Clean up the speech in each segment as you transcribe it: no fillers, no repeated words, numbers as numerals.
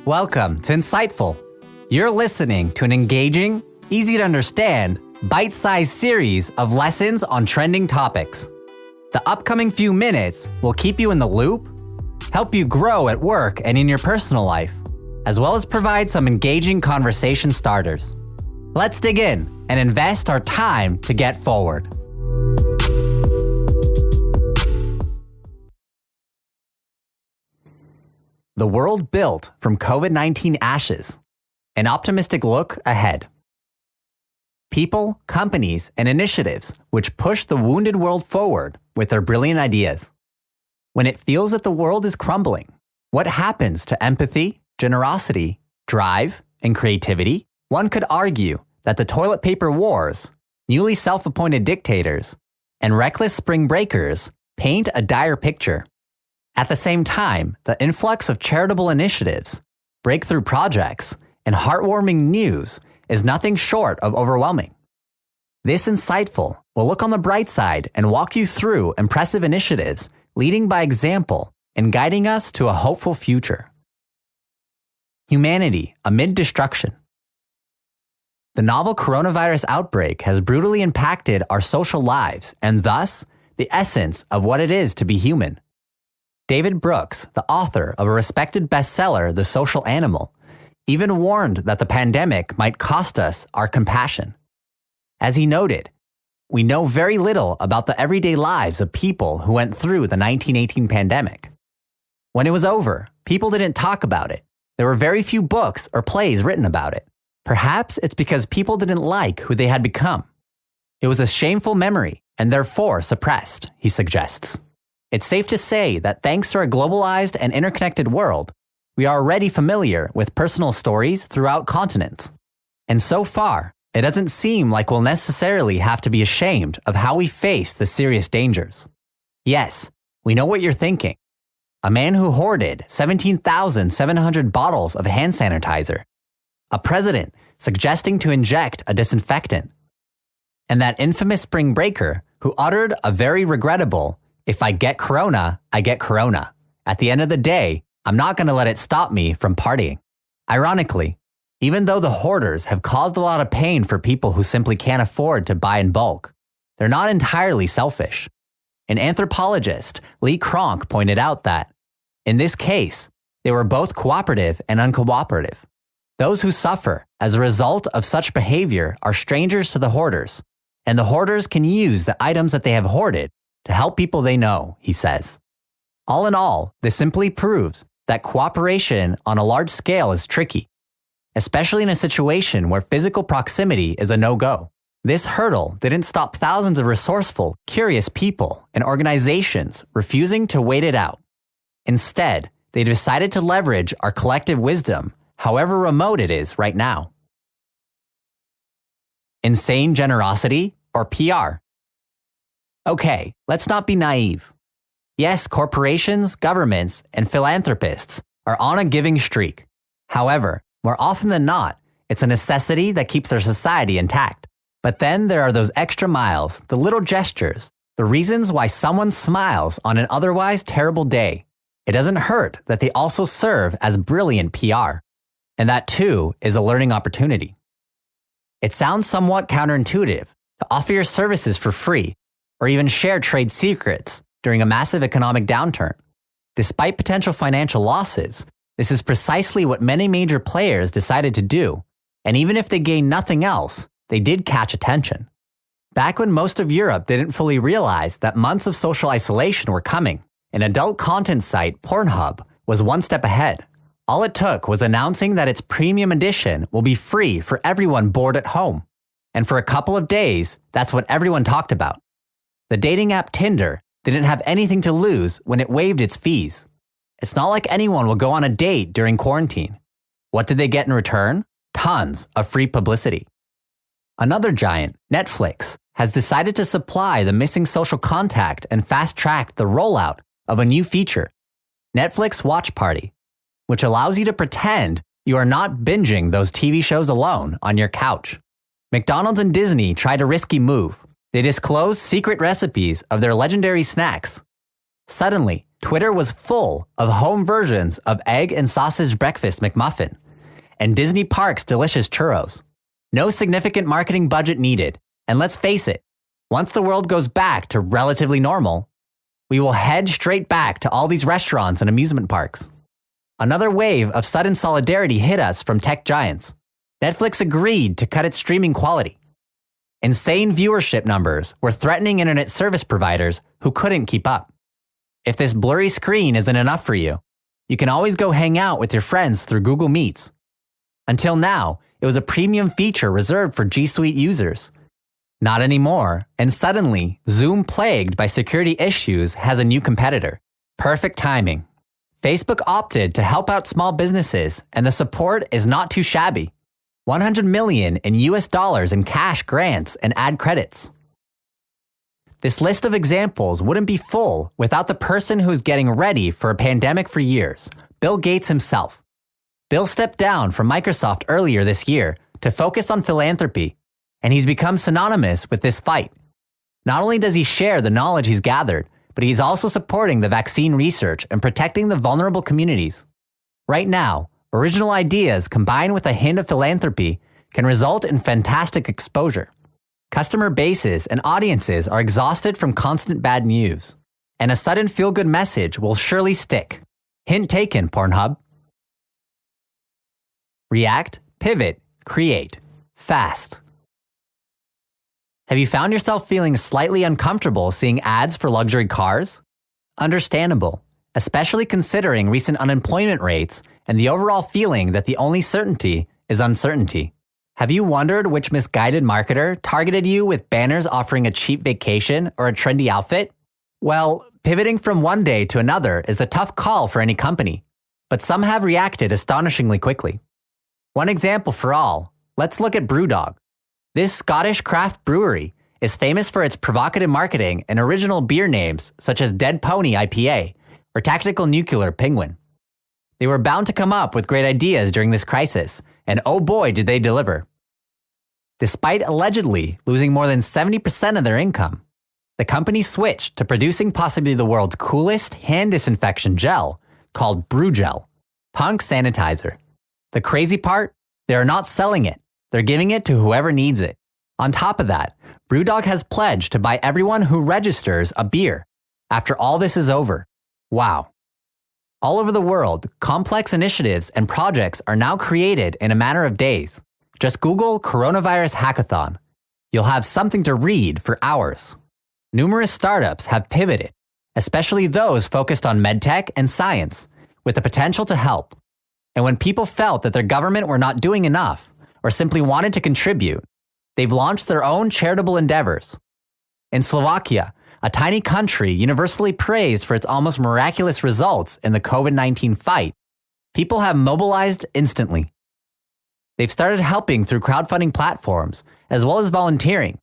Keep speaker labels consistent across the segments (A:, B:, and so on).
A: Welcome to Insightful. You're listening to an engaging, easy to understand, bite-sized series of lessons on trending topics. The upcoming few minutes will keep you in the loop, help you grow at work and in your personal life, as well as provide some engaging conversation starters. Let's dig in and invest our time to get forward. The world built from COVID-19 ashes. An optimistic look ahead. People, companies, and initiatives which push the wounded world forward with their brilliant ideas. When it feels that the world is crumbling, what happens to empathy, generosity, drive, and creativity? One could argue that the toilet paper wars, newly self-appointed dictators, and reckless spring breakers paint a dire picture. At the same time, the influx of charitable initiatives, breakthrough projects, and heartwarming news is nothing short of overwhelming. This Insightful will look on the bright side and walk you through impressive initiatives, leading by example and guiding us to a hopeful future. Humanity amid destruction. The novel coronavirus outbreak has brutally impacted our social lives and thus the essence of what it is to be human. David Brooks, the author of a respected bestseller, The Social Animal, even warned that the pandemic might cost us our compassion. As he noted, we know very little about the everyday lives of people who went through the 1918 pandemic. When it was over, people didn't talk about it. There were very few books or plays written about it. Perhaps it's because people didn't like who they had become. It was a shameful memory and therefore suppressed, he suggests. It's safe to say that thanks to our globalized and interconnected world, we are already familiar with personal stories throughout continents. And so far, it doesn't seem like we'll necessarily have to be ashamed of how we face the serious dangers. Yes, we know what you're thinking. A man who hoarded 17,700 bottles of hand sanitizer. A president suggesting to inject a disinfectant. And that infamous spring breaker who uttered a very regrettable, "If I get corona, I get corona. At the end of the day, I'm not going to let it stop me from partying." Ironically, even though the hoarders have caused a lot of pain for people who simply can't afford to buy in bulk, they're not entirely selfish. An anthropologist, Lee Cronk, pointed out that, in this case, they were both cooperative and uncooperative. Those who suffer as a result of such behavior are strangers to the hoarders, and the hoarders can use the items that they have hoarded to help people they know, he says. All in all, this simply proves that cooperation on a large scale is tricky, especially in a situation where physical proximity is a no-go. This hurdle didn't stop thousands of resourceful, curious people and organizations refusing to wait it out. Instead, they decided to leverage our collective wisdom, however remote it is right now. Insane generosity or PR? Okay, let's not be naive. Yes, corporations, governments, and philanthropists are on a giving streak. However, more often than not, it's a necessity that keeps our society intact. But then there are those extra miles, the little gestures, the reasons why someone smiles on an otherwise terrible day. It doesn't hurt that they also serve as brilliant PR. And that too is a learning opportunity. It sounds somewhat counterintuitive to offer your services for free or even share trade secrets during a massive economic downturn. Despite potential financial losses, this is precisely what many major players decided to do, and even if they gained nothing else, they did catch attention. Back when most of Europe didn't fully realize that months of social isolation were coming, an adult content site, Pornhub, was one step ahead. All it took was announcing that its premium edition will be free for everyone bored at home. And for a couple of days, that's what everyone talked about. The dating app Tinder didn't have anything to lose when it waived its fees. It's not like anyone will go on a date during quarantine. What did they get in return? Tons of free publicity. Another giant, Netflix, has decided to supply the missing social contact and fast-tracked the rollout of a new feature, Netflix Watch Party, which allows you to pretend you are not binging those TV shows alone on your couch. McDonald's and Disney tried a risky move. They disclosed secret recipes of their legendary snacks. Suddenly, Twitter was full of home versions of egg and sausage breakfast McMuffin and Disney Parks' delicious churros. No significant marketing budget needed. And let's face it, once the world goes back to relatively normal, we will head straight back to all these restaurants and amusement parks. Another wave of sudden solidarity hit us from tech giants. Netflix agreed to cut its streaming quality. Insane viewership numbers were threatening internet service providers who couldn't keep up. If this blurry screen isn't enough for you, you can always go hang out with your friends through Google Meets. Until now, it was a premium feature reserved for G Suite users. Not anymore, and suddenly, Zoom, plagued by security issues, has a new competitor. Perfect timing. Facebook opted to help out small businesses, and the support is not too shabby. $100 million in US dollars in cash grants and ad credits. This list of examples wouldn't be full without the person who's getting ready for a pandemic for years, Bill Gates himself. Bill stepped down from Microsoft earlier this year to focus on philanthropy, and he's become synonymous with this fight. Not only does he share the knowledge he's gathered, but he's also supporting the vaccine research and protecting the vulnerable communities. Right now, original ideas combined with a hint of philanthropy can result in fantastic exposure. Customer bases and audiences are exhausted from constant bad news, and a sudden feel-good message will surely stick. Hint taken, Pornhub. React, pivot, create. Fast. Have you found yourself feeling slightly uncomfortable seeing ads for luxury cars? Understandable, especially considering recent unemployment rates and the overall feeling that the only certainty is uncertainty. Have you wondered which misguided marketer targeted you with banners offering a cheap vacation or a trendy outfit? Well, pivoting from one day to another is a tough call for any company, but some have reacted astonishingly quickly. One example for all, let's look at BrewDog. This Scottish craft brewery is famous for its provocative marketing and original beer names such as Dead Pony IPA or Tactical Nuclear Penguin. They were bound to come up with great ideas during this crisis, and oh boy did they deliver. Despite allegedly losing more than 70% of their income, the company switched to producing possibly the world's coolest hand disinfection gel called BrewGel, punk sanitizer. The crazy part? They are not selling it. They're giving it to whoever needs it. On top of that, BrewDog has pledged to buy everyone who registers a beer after all this is over. Wow. All over the world, complex initiatives and projects are now created in a matter of days. Just Google coronavirus hackathon. You'll have something to read for hours. Numerous startups have pivoted, especially those focused on medtech and science, with the potential to help. And when people felt that their government were not doing enough or simply wanted to contribute, they've launched their own charitable endeavors. In Slovakia, a tiny country universally praised for its almost miraculous results in the COVID-19 fight, people have mobilized instantly. They've started helping through crowdfunding platforms, as well as volunteering.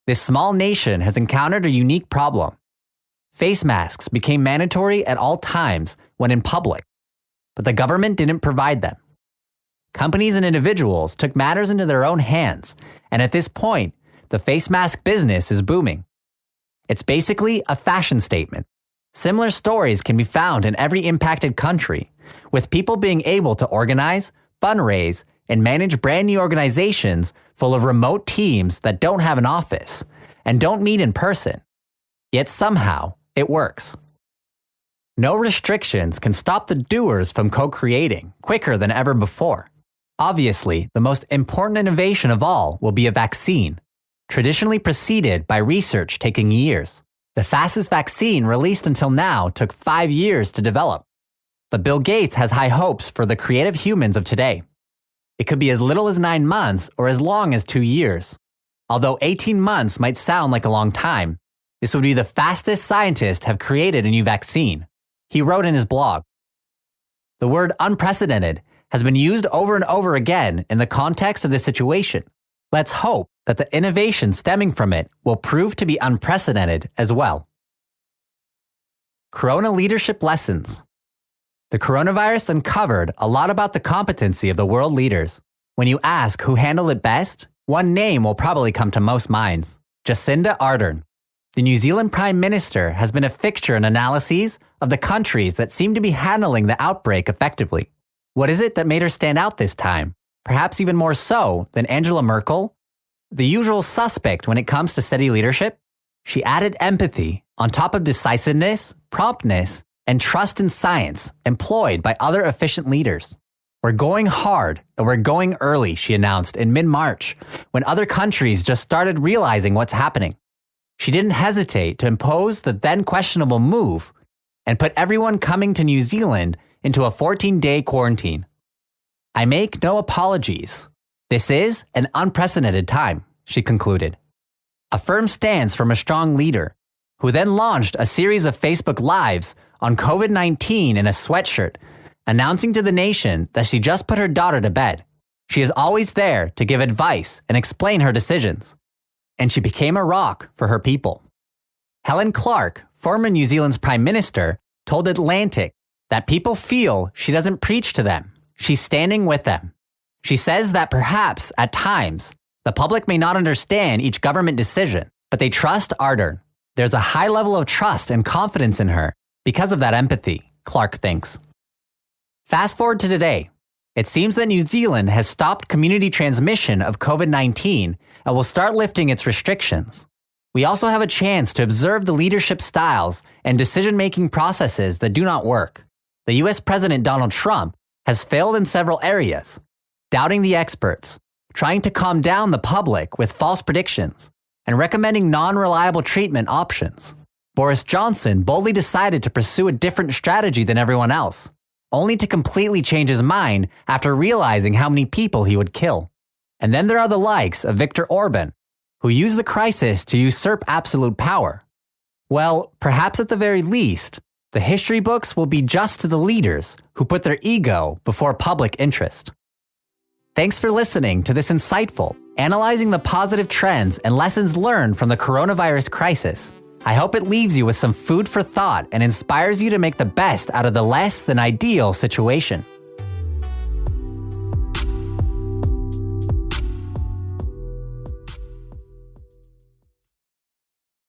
A: This small nation has encountered a unique problem. Face masks became mandatory at all times when in public, but the government didn't provide them. Companies and individuals took matters into their own hands, and at this point, the face mask business is booming. It's basically a fashion statement. Similar stories can be found in every impacted country, with people being able to organize, fundraise, and manage brand new organizations full of remote teams that don't have an office and don't meet in person. Yet somehow, it works. No restrictions can stop the doers from co-creating quicker than ever before. Obviously, the most important innovation of all will be a vaccine, traditionally preceded by research taking years. The fastest vaccine released until now took 5 years to develop. But Bill Gates has high hopes for the creative humans of today. It could be as little as 9 months or as long as 2 years. Although 18 months might sound like a long time, this would be the fastest scientists have created a new vaccine. He wrote in his blog, "The word unprecedented has been used over and over again in the context of this situation. Let's hope that the innovation stemming from it will prove to be unprecedented as well." Corona leadership lessons. The coronavirus uncovered a lot about the competency of the world leaders. When you ask who handled it best, one name will probably come to most minds: Jacinda Ardern. the New Zealand Prime Minister has been a fixture in analyses of the countries that seem to be handling the outbreak effectively. What is it that made her stand out this time? Perhaps even more so than Angela Merkel? The usual suspect when it comes to steady leadership? She added empathy on top of decisiveness, promptness, and trust in science employed by other efficient leaders. We're going hard and we're going early, she announced in mid-March, when other countries just started realizing what's happening. She didn't hesitate to impose the then questionable move and put everyone coming to New Zealand into a 14-day quarantine. I make no apologies. This is an unprecedented time, she concluded. A firm stance from a strong leader, who then launched a series of Facebook Lives on COVID-19 in a sweatshirt, announcing to the nation that she just put her daughter to bed. She is always there to give advice and explain her decisions. And she became a rock for her people. Helen Clark, former New Zealand's Prime Minister, told Atlantic that people feel she doesn't preach to them. She's standing with them. She says that perhaps, at times, the public may not understand each government decision, but they trust Ardern. There's a high level of trust and confidence in her because of that empathy, Clark thinks. Fast forward to today. It seems that New Zealand has stopped community transmission of COVID-19 and will start lifting its restrictions. We also have a chance to observe the leadership styles and decision-making processes that do not work. The US President Donald Trump has failed in several areas, doubting the experts, trying to calm down the public with false predictions, and recommending non-reliable treatment options. Boris Johnson boldly decided to pursue a different strategy than everyone else, only to completely change his mind after realizing how many people he would kill. And then there are the likes of Viktor Orban, who used the crisis to usurp absolute power. Well, perhaps at the very least, the history books will be just to the leaders who put their ego before public interest. Thanks for listening to this insightful, analyzing the positive trends and lessons learned from the coronavirus crisis. I hope it leaves you with some food for thought and inspires you to make the best out of the less than ideal situation.